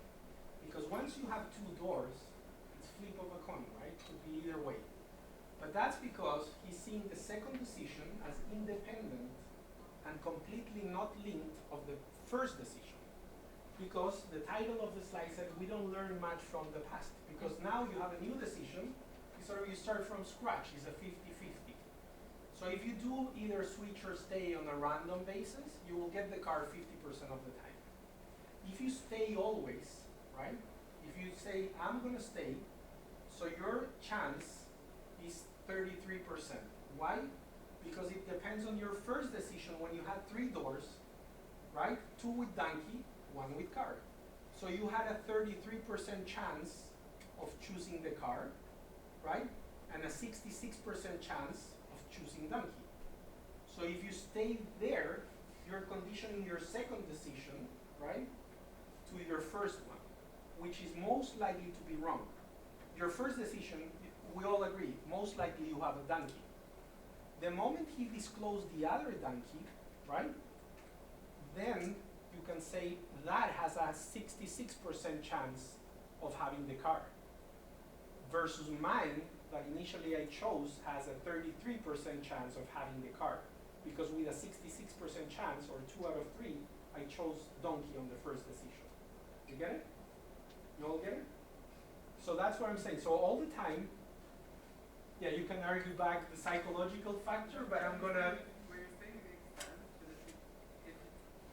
Because once you have two doors, it's flip of a coin, right? It could be either way. But that's because he's seeing the second decision as independent and completely not linked of the first decision. Because the title of the slide said we don't learn much from the past. Because now you have a new decision, you start from scratch. It's a 50-50. So if you do either switch or stay on a random basis, you will get the car 50% of the time. If you stay always, right? If you say, I'm going to stay, so your chance is 33%. Why? Because it depends on your first decision when you had 3 doors, right? 2 with donkey, 1 with car. So you had a 33% chance of choosing the car, right? And a 66% chance of choosing donkey. So if you stay there, you're conditioning your second decision, right, to your first one, which is most likely to be wrong. Your first decision, we all agree, most likely you have a donkey. The moment he disclosed the other donkey, right, then you can say that has a 66% chance of having the car, versus mine that initially I chose has a 33% chance of having the car, because with a 66% chance, or 2 out of 3, I chose donkey on the first decision. You get it? You all get it? So that's what I'm saying. So all the time, yeah, you can argue back the psychological factor, but I'm gonna. What you're saying makes sense, but if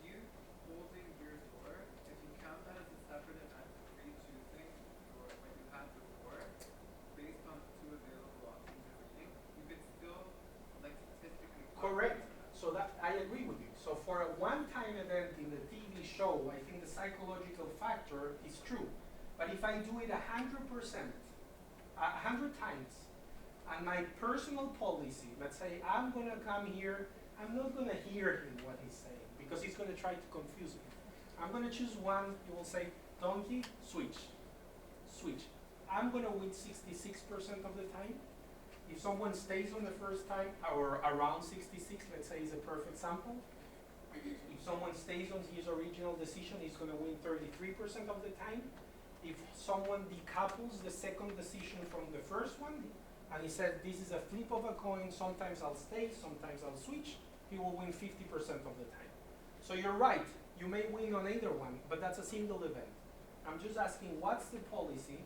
you holding your door, if you count that as a separate event, re-choosing or what you had before, based on 2 available options you're reading, you could still, like, statistically. Correct. So that I agree with you. So for a one-time event in the TV show, I think the psychological factor is true. But if I do it 100%, 100 times, and my personal policy, let's say I'm going to come here, I'm not going to hear him what he's saying, because he's going to try to confuse me. I'm going to choose one, he will say, donkey, switch, switch. I'm going to win 66% of the time. If someone stays on the first time, or around 66, let's say is a perfect sample. If someone stays on his original decision, he's going to win 33% of the time. If someone decouples the second decision from the first one, and he said, this is a flip of a coin, sometimes I'll stay, sometimes I'll switch, he will win 50% of the time. So you're right, you may win on either one, but that's a single event. I'm just asking, what's the policy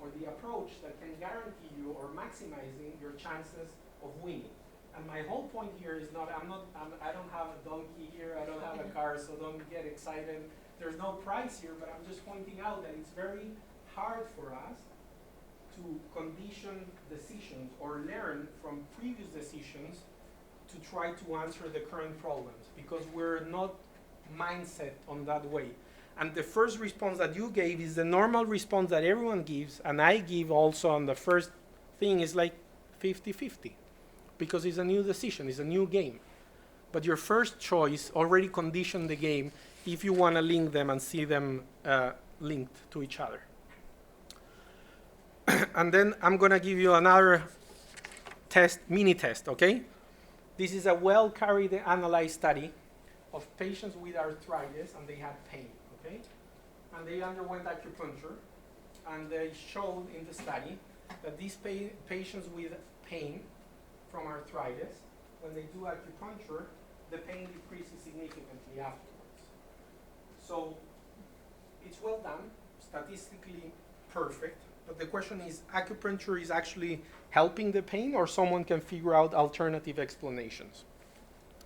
or the approach that can guarantee you or maximizing your chances of winning? And my whole point here is I don't have a donkey here, I don't have a car, so don't get excited. There's no prize here, but I'm just pointing out that it's very hard for us to condition decisions or learn from previous decisions to try to answer the current problems, because we're not mindset on that way. And the first response that you gave is the normal response that everyone gives, and I give also on the first thing is like 50-50, because it's a new decision, it's a new game. But your first choice already conditioned the game if you want to link them and see them linked to each other. And then I'm going to give you another test, mini test, okay? This is a well-carried analyzed study of patients with arthritis, and they had pain, okay? And they underwent acupuncture, and they showed in the study that these patients with pain from arthritis, when they do acupuncture, the pain decreases significantly afterwards. So it's well done, statistically perfect, but the question is, acupuncture is actually helping the pain, or someone can figure out alternative explanations?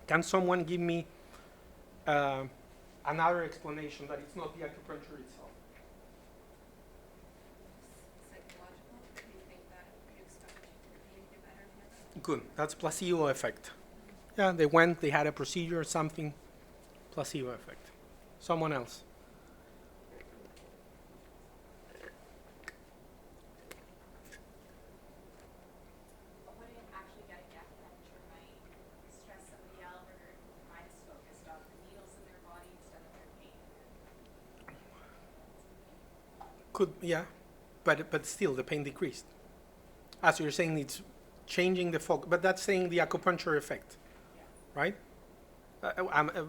Can someone give me another explanation that it's not the acupuncture itself? Psychological? Do you think that you expect pain to get better if you Good, that's placebo effect. Yeah, they went, they had a procedure or something, placebo effect. Someone else? Wouldn't actually getting the acupuncture might stress somebody out, or their mind is focused on the needles in their body instead of their pain? Could, yeah, but still the pain decreased. As you're saying, it's changing the focus, but that's saying the acupuncture effect, right?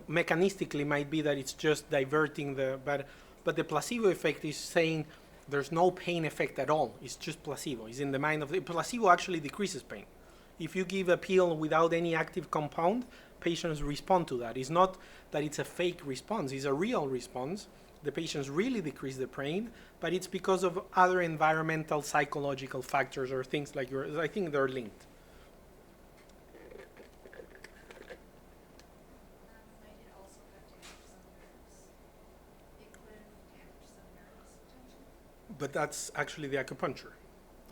Mechanistically might be that it's just diverting the, but the placebo effect is saying there's no pain effect at all. It's just placebo. It's in the mind of the placebo actually decreases pain. If you give a pill without any active compound, patients respond to that. It's not that it's a fake response, it's a real response. The patients really decrease the pain, but it's because of other environmental, psychological factors or things like yours. I think they're linked. might it also have damaged some nerves? It could have damaged some nerves potentially. But that's actually the acupuncture.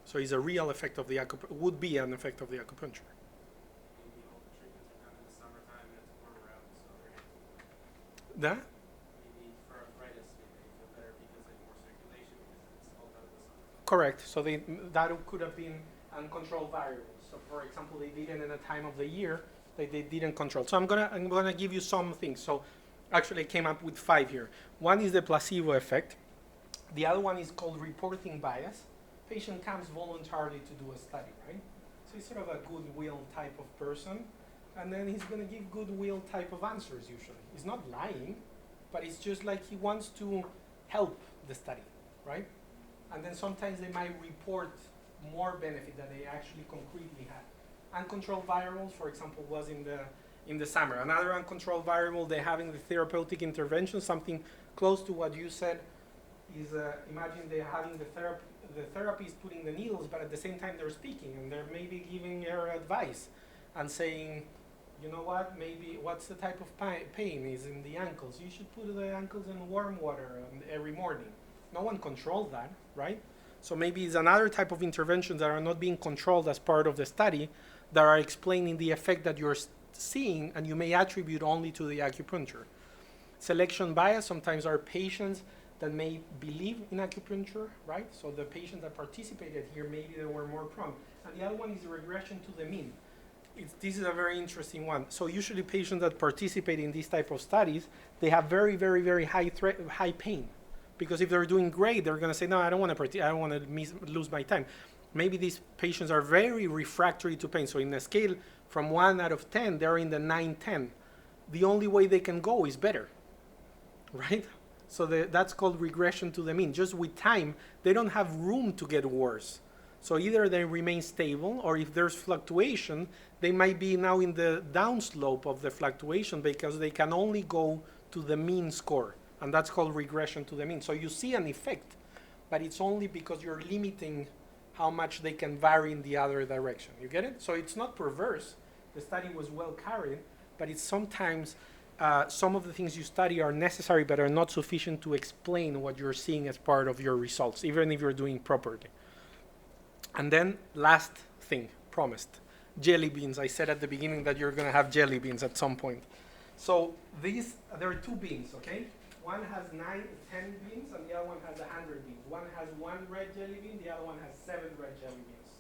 So it's a real effect of the acupuncture, would be an effect of the acupuncture. Maybe all the treatments are done in the summertime and it's warmer out, so their hands will work. That? Maybe for arthritis, maybe they feel better because they have more circulation because it's cold out in the summer. Correct. So that could have been uncontrolled variables. So for example, they didn't in a time of the year that they didn't control. So I'm gonna give you some things. So actually I came up with 5 here. One is the placebo effect. The other one is called reporting bias. Patient comes voluntarily to do a study, right? So he's sort of a goodwill type of person, and then he's going to give goodwill type of answers usually. He's not lying, but it's just like he wants to help the study, right? And then sometimes they might report more benefit than they actually concretely had. Uncontrolled variables, for example, was in the summer. Another uncontrolled variable they have in the therapeutic intervention, something close to what you said, is imagine they're having the therapy is putting the needles, but at the same time they're speaking and they're maybe giving her advice and saying, you know what, maybe what's the type of pain is in the ankles. You should put the ankles in warm water every morning. No one controls that, right? So maybe it's another type of interventions that are not being controlled as part of the study that are explaining the effect that you're seeing, and you may attribute only to the acupuncture. Selection bias, sometimes are patients that may believe in acupuncture, right? So the patients that participated here, maybe they were more prone. And the other one is the regression to the mean. This is a very interesting one. So usually patients that participate in these type of studies, they have very, very, very high pain. Because if they're doing great, they're gonna say, no, I don't wanna lose my time. Maybe these patients are very refractory to pain. So in a scale from 1 out of 10, they're in the 9, 10. The only way they can go is better, right? So that's called regression to the mean. Just with time, they don't have room to get worse. So either they remain stable, or if there's fluctuation, they might be now in the downslope of the fluctuation because they can only go to the mean score. And that's called regression to the mean. So you see an effect, but it's only because you're limiting how much they can vary in the other direction. You get it? So it's not perverse. The study was well carried, but it's sometimes some of the things you study are necessary but are not sufficient to explain what you're seeing as part of your results, even if you're doing properly. And then last thing, promised, jelly beans. I said at the beginning that you're going to have jelly beans at some point. So there are 2 beans, okay? One has 10 beans and the other one has 100 beans. One has 1 red jelly bean, the other one has 7 red jelly beans.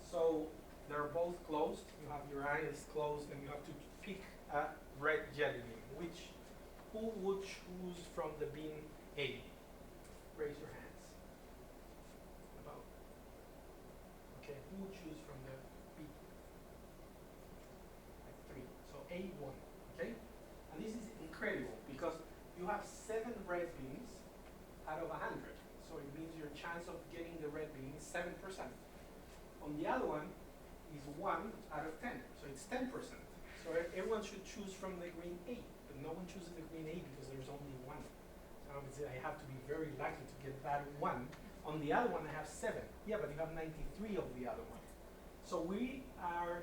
So they're both closed. You have your eyes closed and you have to pick a red jelly bean. Who would choose from the bean A? Raise your hands. About. Okay, who would choose from the B? Like 3. So A won. Okay? And this is incredible because you have 7 red beans out of 100. So it means your chance of getting the red bean is 7%. On the other one is 1 out of 10, so it's 10%. So everyone should choose from the green 8, but no one chooses the green 8 because there's only 1. I have to be very lucky to get that 1. On the other one, I have 7. Yeah, but you have 93 of the other one. So we are,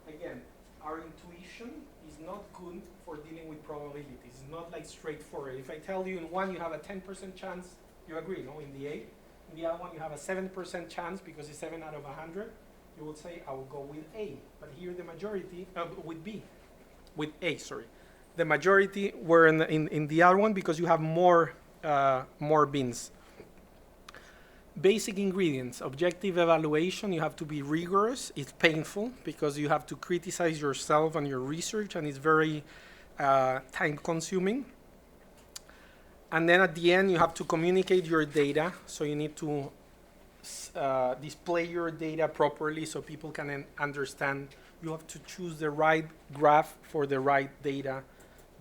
again, our intuition is not good for dealing with probabilities. It's not like straightforward. If I tell you in one you have a 10% chance, you agree, no? In the 8. In the other one you have a 7% chance because it's 7 out of 100. You will say, I will go with A. But here the majority, with B. With A, sorry. The majority were in the other one because you have more beans. Basic ingredients, objective evaluation, you have to be rigorous. It's painful because you have to criticize yourself and your research, and it's very time consuming. And then at the end, you have to communicate your data. So you need to display your data properly so people can understand. You have to choose the right graph for the right data.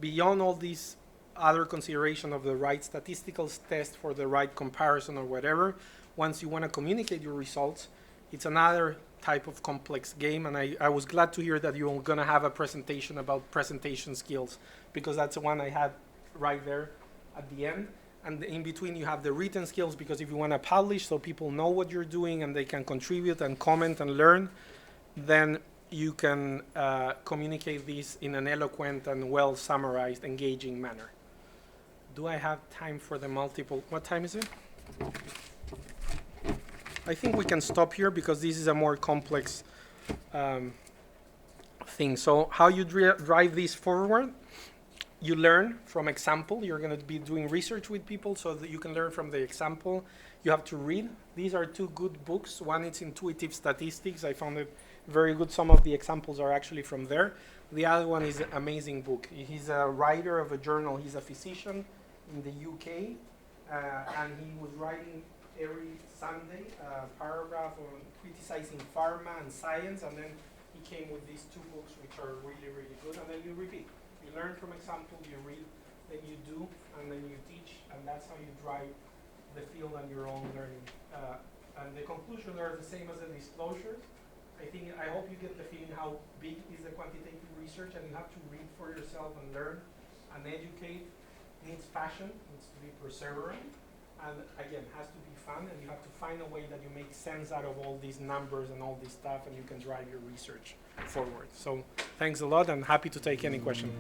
Beyond all these other consideration of the right statistical test for the right comparison or whatever, once you want to communicate your results, it's another type of complex game. And I was glad to hear that you're going to have a presentation about presentation skills, because that's the one I had right there at the end. And in between, you have the written skills, because if you want to publish so people know what you're doing and they can contribute and comment and learn, then you can communicate this in an eloquent and well summarized, engaging manner. Do I have time for the multiple? What time is it? I think we can stop here because this is a more complex thing. So how you drive this forward? You learn from example. You're going to be doing research with people so that you can learn from the example. You have to read. These are two good books. One is Quantitative Statistics. I found it very good. Some of the examples are actually from there. The other one is an amazing book. He's a writer of a journal. He's a physician in the UK, and he was writing every Sunday a paragraph on criticizing pharma and science, and then he came with these two books which are really, really good, and then you repeat. You learn from example, you read, then you do, and then you teach, and that's how you drive the field and your own learning. And the conclusions are the same as the disclosures. I hope you get the feeling how big is the quantitative research, and you have to read for yourself and learn and educate. Needs passion, needs to be perseverant, and again, has to be fun, and you have to find a way that you make sense out of all these numbers and all this stuff, and you can drive your research forward. So thanks a lot, and happy to take any question.